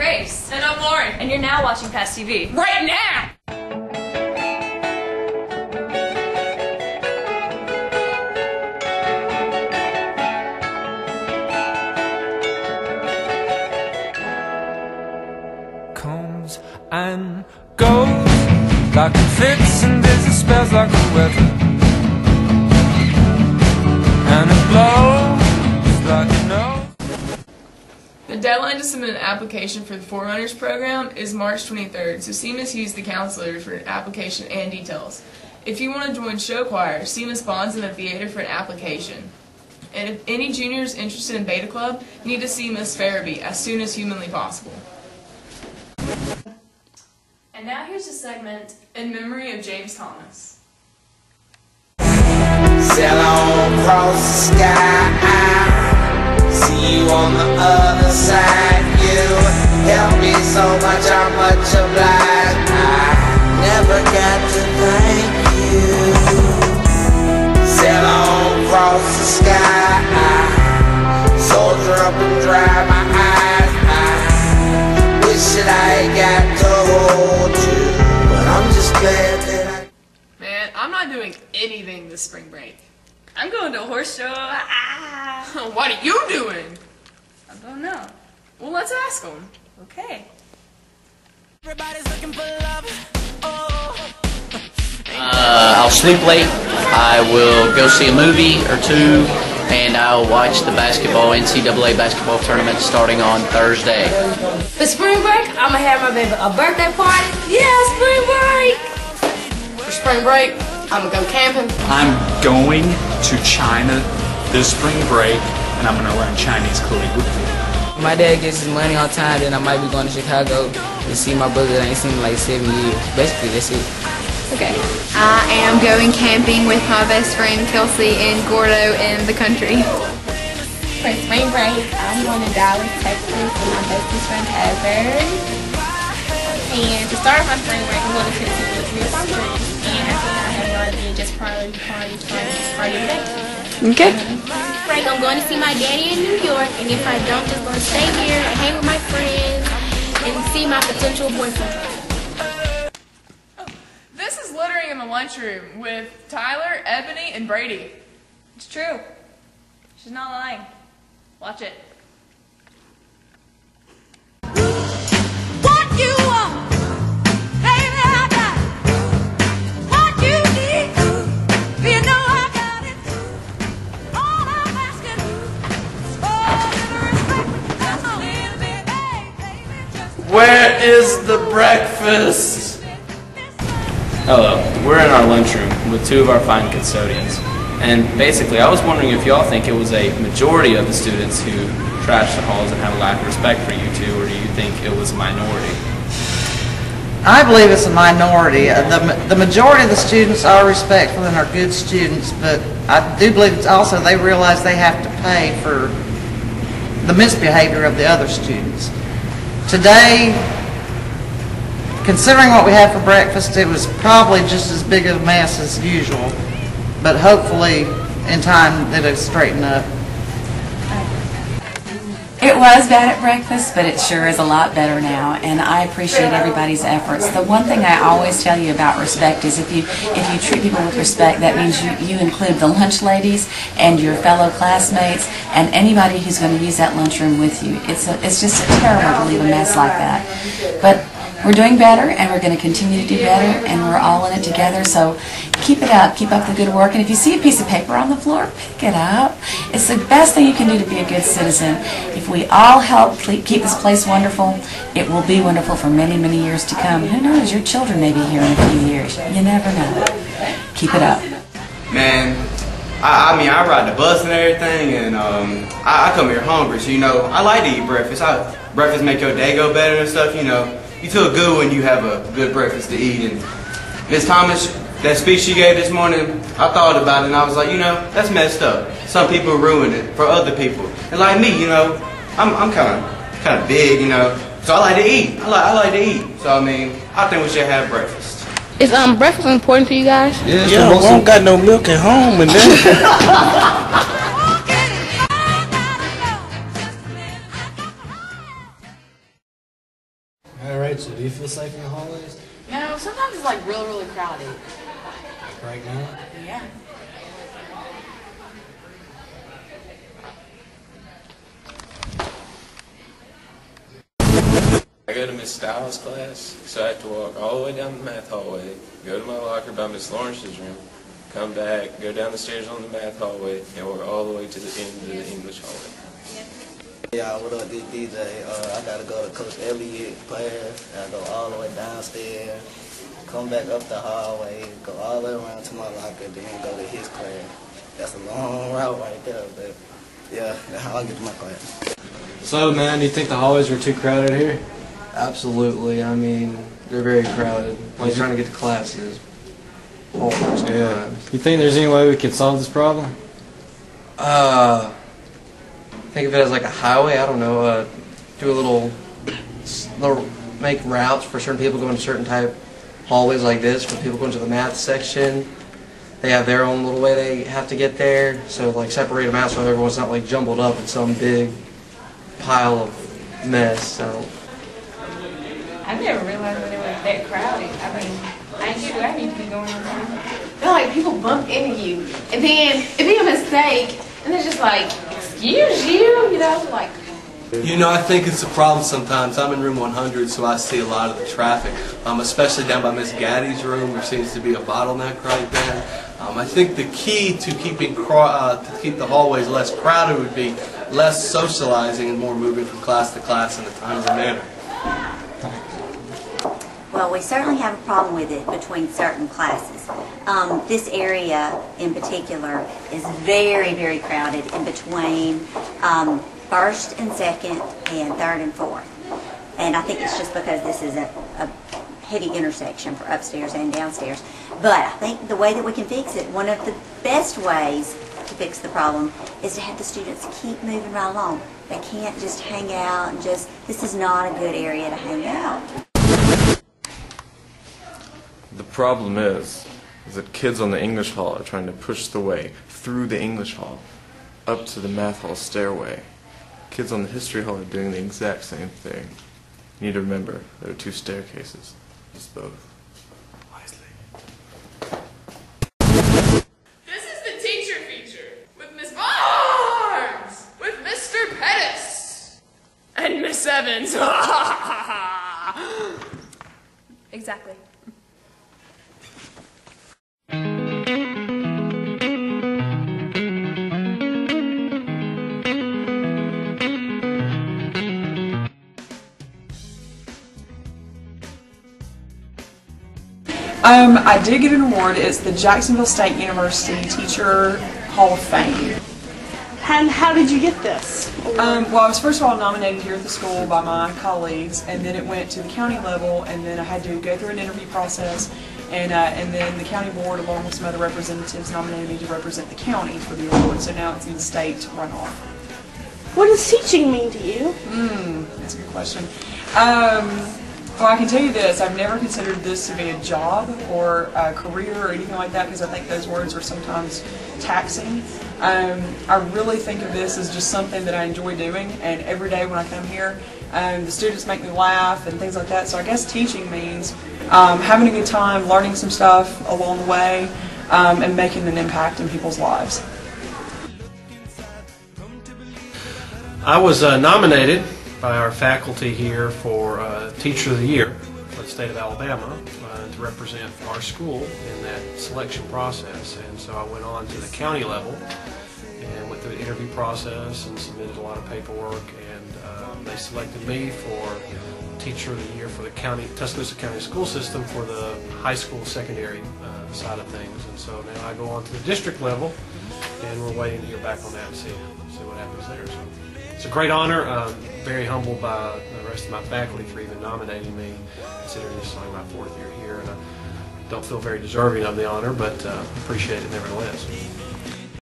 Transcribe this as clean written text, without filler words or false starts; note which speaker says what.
Speaker 1: Grace.
Speaker 2: And I'm Lauren.
Speaker 1: And you're now watching PATS TV.
Speaker 2: Right now!
Speaker 3: Comes and goes like it fits and disappears like the weather, and it blows like you know.
Speaker 2: The deadline to submit an application for the Forerunners program is March 23rd, so see Ms. Hughes, the counselor, for an application and details. If you want to join show choir, see Ms. Bonds in the theater for an application. And if any juniors interested in Beta Club, you need to see Ms. Farabee as soon as humanly possible.
Speaker 1: And now here's a segment
Speaker 2: In memory of James Thomas.
Speaker 4: Sail on across the sky, see you on the other side. You help me so much, I'm much obliged. I never got to thank you. Sail on across the sky, soldier up and dry my eyes. I wish that I got to hold you, but I'm just glad that I...
Speaker 2: Man, I'm not doing anything this spring break.
Speaker 1: I'm going to a horse show.
Speaker 2: What are you doing?
Speaker 1: I don't know.
Speaker 2: Well, let's ask them.
Speaker 1: Okay.
Speaker 4: Everybody's looking for love.
Speaker 5: I'll sleep late, I will go see a movie or two, and I'll watch the NCAA basketball tournament starting on Thursday.
Speaker 6: For spring break, I'm gonna have my baby a birthday party. Yeah, spring break.
Speaker 7: For spring break, I'm gonna go camping.
Speaker 8: I'm going to China this spring break, and I'm gonna learn Chinese calligraphy.
Speaker 9: My dad gets his money on time, then I might be going to Chicago to see my brother that I ain't seen in like 7 years. Basically, that's it.
Speaker 10: Okay. I am going camping with my best friend Kelsey in Gordo in the country.
Speaker 11: For spring break, I'm going to Dallas, Texas with my bestest friend Heather. And to start my spring break, I'm going to Tennessee with me and my friends. And I have no idea, just party today.
Speaker 7: Okay.
Speaker 11: Break, I'm going to see my daddy in New York, and if I don't, just going to stay here and hang with my friends and see my potential boyfriend.
Speaker 2: This is Littering in the Lunchroom with Tyler, Ebony, and Brady.
Speaker 1: It's true. She's not lying. Watch it.
Speaker 6: What you want, baby, I got it. What you need, you know I got it. All I'm asking is for a little respect, just a little bit, hey, baby, just
Speaker 12: Where is the breakfast? Hello, we're in our lunchroom with two of our fine custodians. And basically, I was wondering if y'all think it was a majority of the students who trashed the halls and had a lack of respect for you two, or do you think it was a minority?
Speaker 13: I believe it's a minority. The majority of the students are respectful and are good students, but I do believe it's also they realize they have to pay for the misbehavior of the other students. Today, considering what we had for breakfast, it was probably just as big a mess as usual, but hopefully in time it'll straighten up.
Speaker 14: It was bad at breakfast, but it sure is a lot better now, and I appreciate everybody's efforts. The one thing I always tell you about respect is if you treat people with respect, that means you include the lunch ladies and your fellow classmates and anybody who's going to use that lunchroom with you. It's just terrible to leave a mess like that. But we're doing better, and we're going to continue to do better, and we're all in it together, so keep it up, keep up the good work, and if you see a piece of paper on the floor, pick it up. It's the best thing you can do to be a good citizen. If we all help keep this place wonderful, it will be wonderful for many, many years to come. Who knows, your children may be here in a few years. You never know. Keep it up.
Speaker 15: Man, I mean, I ride the bus and everything, and I come here hungry, so, you know, I like to eat breakfast. Breakfast make your day go better and stuff, you know. You feel good when you have a good breakfast to eat. And Ms. Thomas, that speech she gave this morning, I thought about it and I was like, you know, that's messed up. Some people ruin it for other people. And like me, you know, I'm kind of big, you know, so I like to eat. I like to eat. So I mean, I think we should have breakfast.
Speaker 7: Is breakfast important to you guys?
Speaker 12: Yeah,
Speaker 16: we don't got no milk at home and then
Speaker 17: So do you feel safe in the hallways?
Speaker 7: No, sometimes it's like really crowded.
Speaker 17: Like right now?
Speaker 7: Yeah.
Speaker 18: I go to Miss Styles' class, so I have to walk all the way down the math hallway, go to my locker by Miss Lawrence's room, come back, go down the stairs on the math hallway, and walk all the way to the end of the English hallway.
Speaker 19: Yeah, what up, this DJ? I gotta go to Coach Elliott's class. I go all the way downstairs, come back up the hallway, go all the way around to my locker, then go to his class. That's a long route right there, but yeah, that's how I get to my class.
Speaker 17: So, man, do you think the hallways are too crowded here? Absolutely. I mean, they're very crowded. Like trying to get to classes. Yeah. You think there's any way we can solve this problem? Think of it as like a highway. I don't know. Do a little make routes for certain people going to certain type hallways like this. For people going to the math section, they have their own little way they have to get there. So like separate them out so everyone's not like jumbled up in some big pile of mess. So.
Speaker 11: I never realized when it was that crowded. I mean, I didn't get where I need to be going on.
Speaker 7: Feel like people bump into you, and then it'd be a mistake, and they're just like, excuse you, you know, like.
Speaker 20: You know, I think it's a problem sometimes. I'm in room 100, so I see a lot of the traffic, especially down by Miss Gaddy's room. There seems to be a bottleneck right there. I think the key to keep the hallways less crowded would be less socializing and more moving from class to class in a timely manner.
Speaker 21: Well, we certainly have a problem with it between certain classes. This area in particular is very crowded in between first and second and third and fourth. And I think it's just because this is a heavy intersection for upstairs and downstairs. But I think the way that we can fix it, one of the best ways to fix the problem is to have the students keep moving right along. They can't just hang out and this is not a good area to hang out.
Speaker 22: The problem is that kids on the English hall are trying to push their way through the English hall up to the math hall stairway. Kids on the history hall are doing the exact same thing. You need to remember, there are two staircases. Just both.
Speaker 2: This is the teacher feature with Miss Barnes, with Mr. Pettis, and Miss Evans.
Speaker 1: Exactly.
Speaker 23: I did get an award. It's the Jacksonville State University Teacher Hall of Fame.
Speaker 24: And how did you get this?
Speaker 23: Well, I was first of all nominated here at the school by my colleagues, and then it went to the county level, and then I had to go through an interview process, and then the county board, along with some other representatives, nominated me to represent the county for the award. So now it's in the state runoff.
Speaker 24: What does teaching mean to you?
Speaker 23: That's a good question. Well, I can tell you this, I've never considered this to be a job or a career or anything like that, because I think those words are sometimes taxing. I really think of this as just something that I enjoy doing, and every day when I come here, the students make me laugh and things like that. So I guess teaching means having a good time, learning some stuff along the way, and making an impact in people's lives.
Speaker 17: I was nominated by our faculty here for Teacher of the Year for the state of Alabama to represent our school in that selection process. And so I went on to the county level and went through the interview process and submitted a lot of paperwork, and they selected me for Teacher of the Year for the Tuscaloosa County School System for the high school secondary side of things. And so now I go on to the district level, and we're waiting to hear back on that and see what happens there. So it's a great honor. Very humbled by the rest of my faculty for even nominating me, considering this is only my 4th year here, and I don't feel very deserving of the honor, but appreciate it nevertheless.